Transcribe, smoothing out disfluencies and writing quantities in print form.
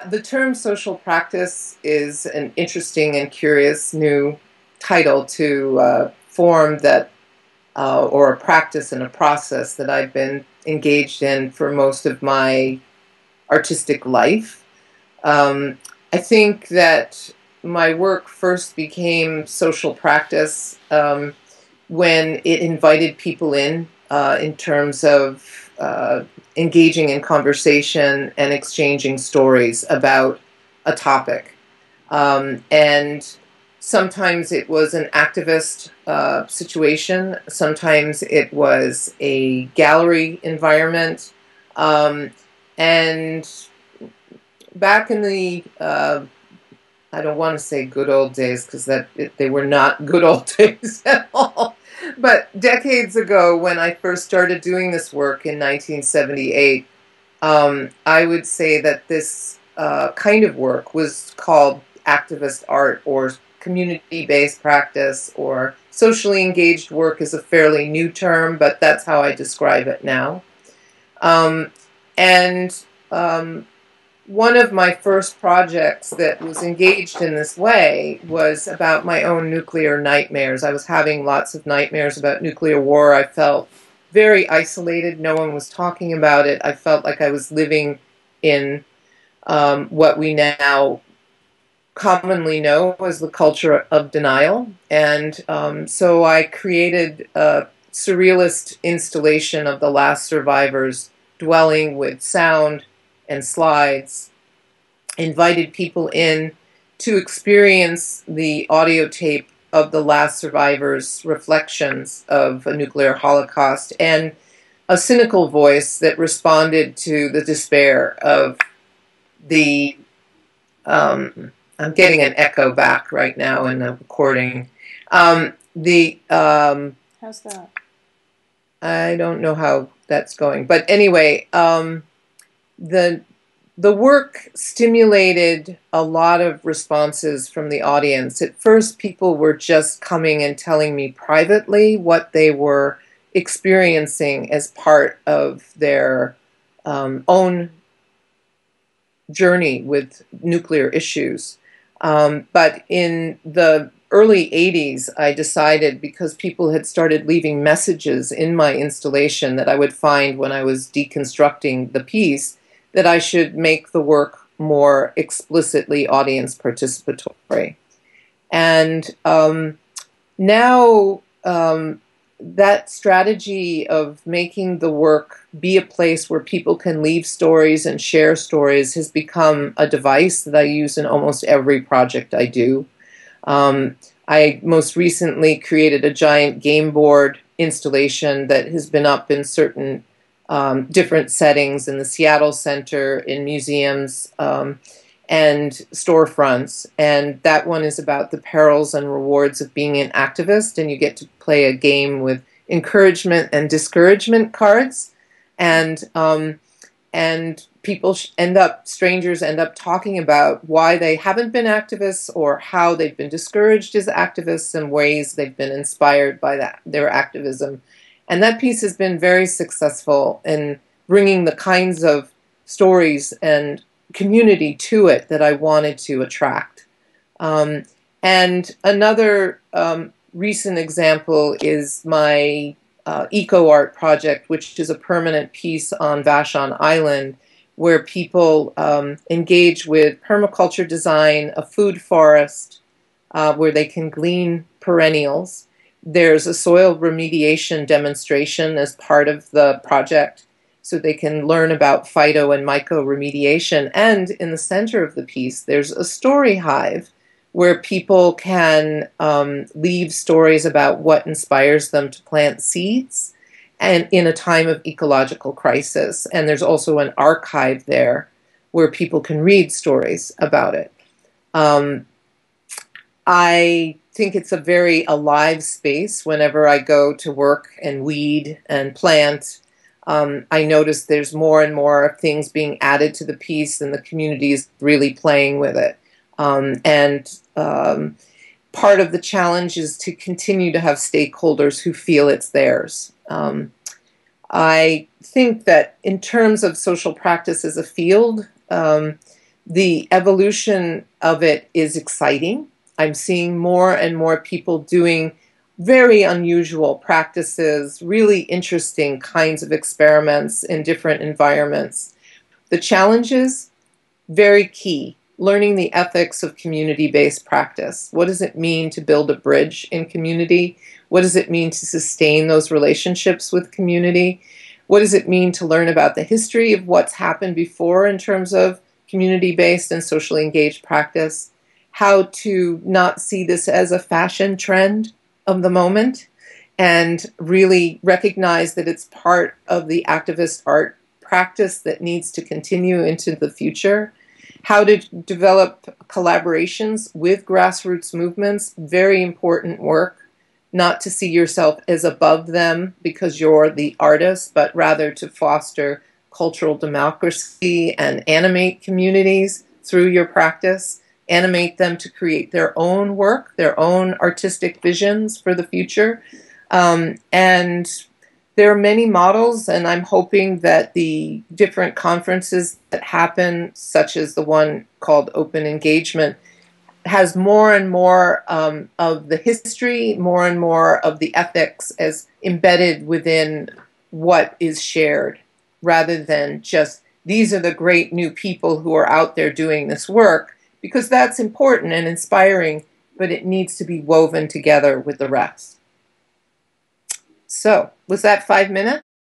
The term social practice is an interesting and curious new title to form that, or a practice and a process that I've been engaged in for most of my artistic life. I think that my work first became social practice when it invited people in terms of engaging in conversation and exchanging stories about a topic. And sometimes it was an activist situation, sometimes it was a gallery environment. And back in the I don't want to say good old days because they were not good old days at all. But decades ago, when I first started doing this work in 1978, I would say that this kind of work was called activist art or community-based practice, or socially engaged work is a fairly new term, but that's how I describe it now. Um, and One of my first projects that was engaged in this way was about my own nuclear nightmares. I was having lots of nightmares about nuclear war. I felt very isolated. No one was talking about it. I felt like I was living in what we now commonly know as the culture of denial. And so I created a surrealist installation of the last survivors dwelling with sound and slides, invited people in to experience the audio tape of the last survivors' reflections of a nuclear holocaust, and a cynical voice that responded to the despair of the I'm getting an echo back right now in the recording. How's that? I don't know how that's going, but anyway, the the work stimulated a lot of responses from the audience. At first, people were just coming and telling me privately what they were experiencing as part of their own journey with nuclear issues. But in the early 80s, I decided, because people had started leaving messages in my installation that I would find when I was deconstructing the piece, that I should make the work more explicitly audience participatory. And now that strategy of making the work be a place where people can leave stories and share stories has become a device that I use in almost every project I do. I most recently created a giant game board installation that has been up in certain different settings in the Seattle Center, in museums, and storefronts. And that one is about the perils and rewards of being an activist. And you get to play a game with encouragement and discouragement cards. And people strangers end up talking about why they haven't been activists, or how they've been discouraged as activists, and ways they've been inspired by their activism. And that piece has been very successful in bringing the kinds of stories and community to it that I wanted to attract. And another recent example is my eco art project, which is a permanent piece on Vashon Island, where people engage with permaculture design, a food forest where they can glean perennials. There's a soil remediation demonstration as part of the project, so they can learn about phyto and myco remediation. And in the center of the piece, there's a story hive where people can leave stories about what inspires them to plant seeds, and in a time of ecological crisis. And there's also an archive there where people can read stories about it. I think it's a very alive space whenever I go to work and weed and plant. I notice there's more and more things being added to the piece, and the community is really playing with it. Part of the challenge is to continue to have stakeholders who feel it's theirs. I think that in terms of social practice as a field, The evolution of it is exciting. I'm seeing more and more people doing very unusual practices, really interesting kinds of experiments in different environments. The challenges, very key. Learning the ethics of community-based practice. What does it mean to build a bridge in community? What does it mean to sustain those relationships with community? What does it mean to learn about the history of what's happened before in terms of community-based and socially engaged practice? How to not see this as a fashion trend of the moment and really recognize that it's part of the activist art practice that needs to continue into the future. How to develop collaborations with grassroots movements, very important work. Not to see yourself as above them because you're the artist, but rather to foster cultural democracy and animate communities through your practice, animate them to create their own work, their own artistic visions for the future. And there are many models, and I'm hoping that the different conferences that happen, such as the one called Open Engagement, has more and more of the history, more and more of the ethics as embedded within what is shared, rather than just, these are the great new people who are out there doing this work, because that's important and inspiring, but it needs to be woven together with the rest. So, was that 5 minutes?